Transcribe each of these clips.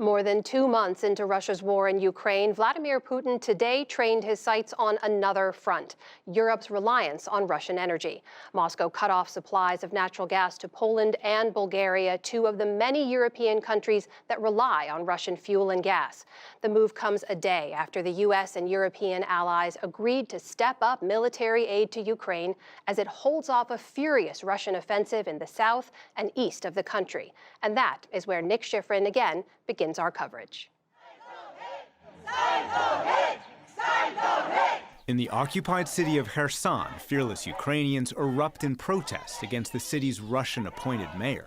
More than 2 months into Russia's war in Ukraine, Vladimir Putin today trained his sights on another front, Europe's reliance on Russian energy. Moscow cut off supplies of natural gas to Poland and Bulgaria, two of the many European countries that rely on Russian fuel and gas. The move comes a day after the U.S. and European allies agreed to step up military aid to Ukraine as it holds off a furious Russian offensive in the south and east of the country. And that is where Nick Schifrin again begins our coverage. In the occupied city of Kherson, fearless Ukrainians erupt in protest against the city's Russian-appointed mayor.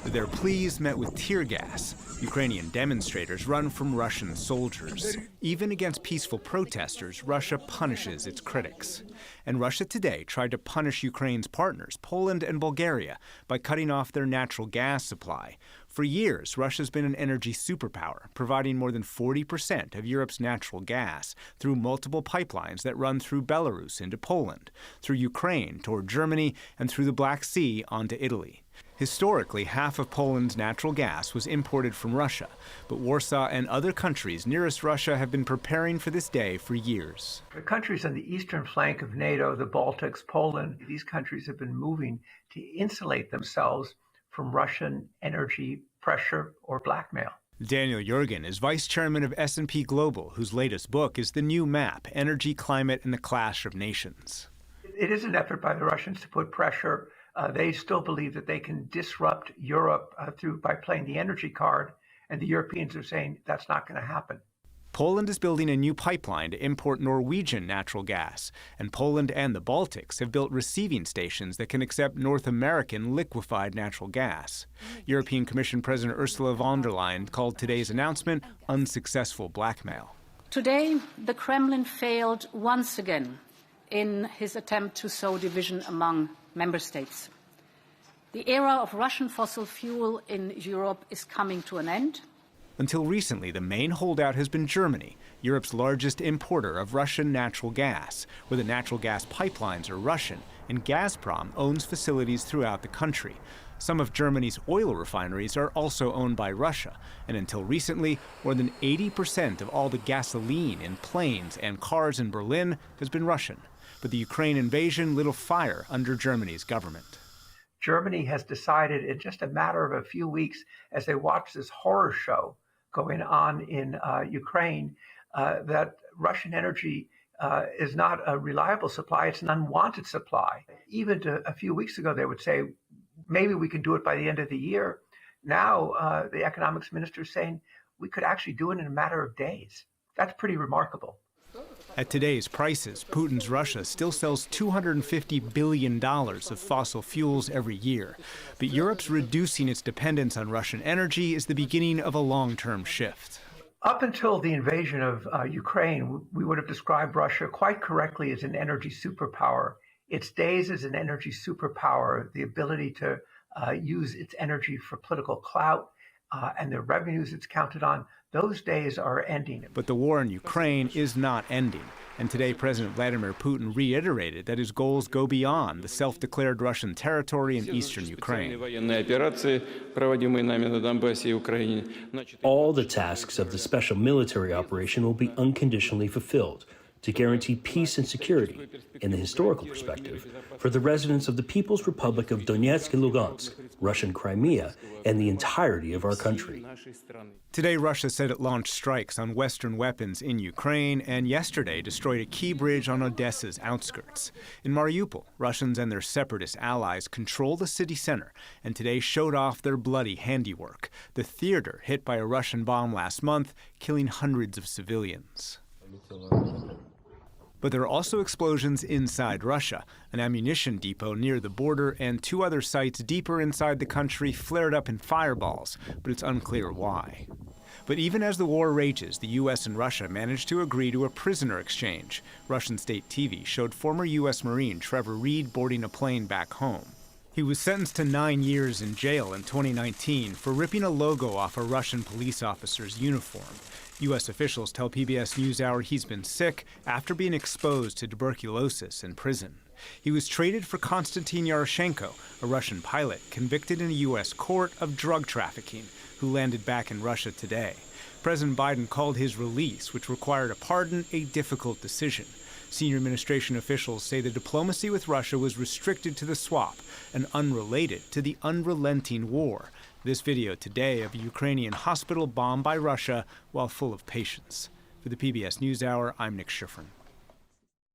Their pleas met with tear gas. Ukrainian demonstrators run from Russian soldiers. Even against peaceful protesters, Russia punishes its critics. And Russia today tried to punish Ukraine's partners, Poland and Bulgaria, by cutting off their natural gas supply. For years, Russia's been an energy superpower, providing more than 40% of Europe's natural gas through multiple pipelines that run through Belarus into Poland, through Ukraine toward Germany, and through the Black Sea onto Italy. Historically, half of Poland's natural gas was imported from Russia, but Warsaw and other countries nearest Russia have been preparing for this day for years. The countries on the eastern flank of NATO, the Baltics, Poland, these countries have been moving to insulate themselves from Russian energy pressure or blackmail. Daniel Yergin is vice chairman of S&P Global, whose latest book is The New Map, Energy, Climate, and the Clash of Nations. It is an effort by the Russians to put pressure. They still believe that they can disrupt Europe by playing the energy card, and the Europeans are saying that's not going to happen. Poland is building a new pipeline to import Norwegian natural gas, and Poland and the Baltics have built receiving stations that can accept North American liquefied natural gas. European Commission President Ursula von der Leyen called today's announcement unsuccessful blackmail. Today, the Kremlin failed once again in his attempt to sow division among member states. The era of Russian fossil fuel in Europe is coming to an end. Until recently, the main holdout has been Germany, Europe's largest importer of Russian natural gas, where the natural gas pipelines are Russian, and Gazprom owns facilities throughout the country. Some of Germany's oil refineries are also owned by Russia, and until recently, more than 80% of all the gasoline in planes and cars in Berlin has been Russian. But the Ukraine invasion lit a fire under Germany's government. Germany has decided in just a matter of a few weeks, as they watch this horror show going on in Ukraine, that Russian energy is not a reliable supply, it's an unwanted supply. Even a few weeks ago, they would say, maybe we can do it by the end of the year. Now, the economics minister is saying we could actually do it in a matter of days. That's pretty remarkable. At today's prices, Putin's Russia still sells $250 billion of fossil fuels every year. But Europe's reducing its dependence on Russian energy is the beginning of a long-term shift. Up until the invasion of Ukraine, we would have described Russia quite correctly as an energy superpower. Its days as an energy superpower, the ability to use its energy for political clout, and the revenues it's counted on, those days are ending. But the war in Ukraine is not ending. And today, President Vladimir Putin reiterated that his goals go beyond the self-declared Russian territory in eastern Ukraine. All the tasks of the special military operation will be unconditionally fulfilled to guarantee peace and security, in the historical perspective, for the residents of the People's Republic of Donetsk and Lugansk, Russian Crimea, and the entirety of our country. Today, Russia said it launched strikes on Western weapons in Ukraine, and yesterday destroyed a key bridge on Odessa's outskirts. In Mariupol, Russians and their separatist allies control the city center, and today showed off their bloody handiwork, the theater hit by a Russian bomb last month, killing hundreds of civilians. But there are also explosions inside Russia. An ammunition depot near the border and two other sites deeper inside the country flared up in fireballs, but it's unclear why. But even as the war rages, the U.S. and Russia managed to agree to a prisoner exchange. Russian state TV showed former U.S. Marine Trevor Reed boarding a plane back home. He was sentenced to 9 years in jail in 2019 for ripping a logo off a Russian police officer's uniform. U.S. officials tell PBS NewsHour he's been sick after being exposed to tuberculosis in prison. He was traded for Konstantin Yaroshenko, a Russian pilot convicted in a U.S. court of drug trafficking, who landed back in Russia today. President Biden called his release, which required a pardon, a difficult decision. Senior administration officials say the diplomacy with Russia was restricted to the swap and unrelated to the unrelenting war. This video today of a Ukrainian hospital bombed by Russia while full of patients. For the PBS NewsHour, I'm Nick Schifrin.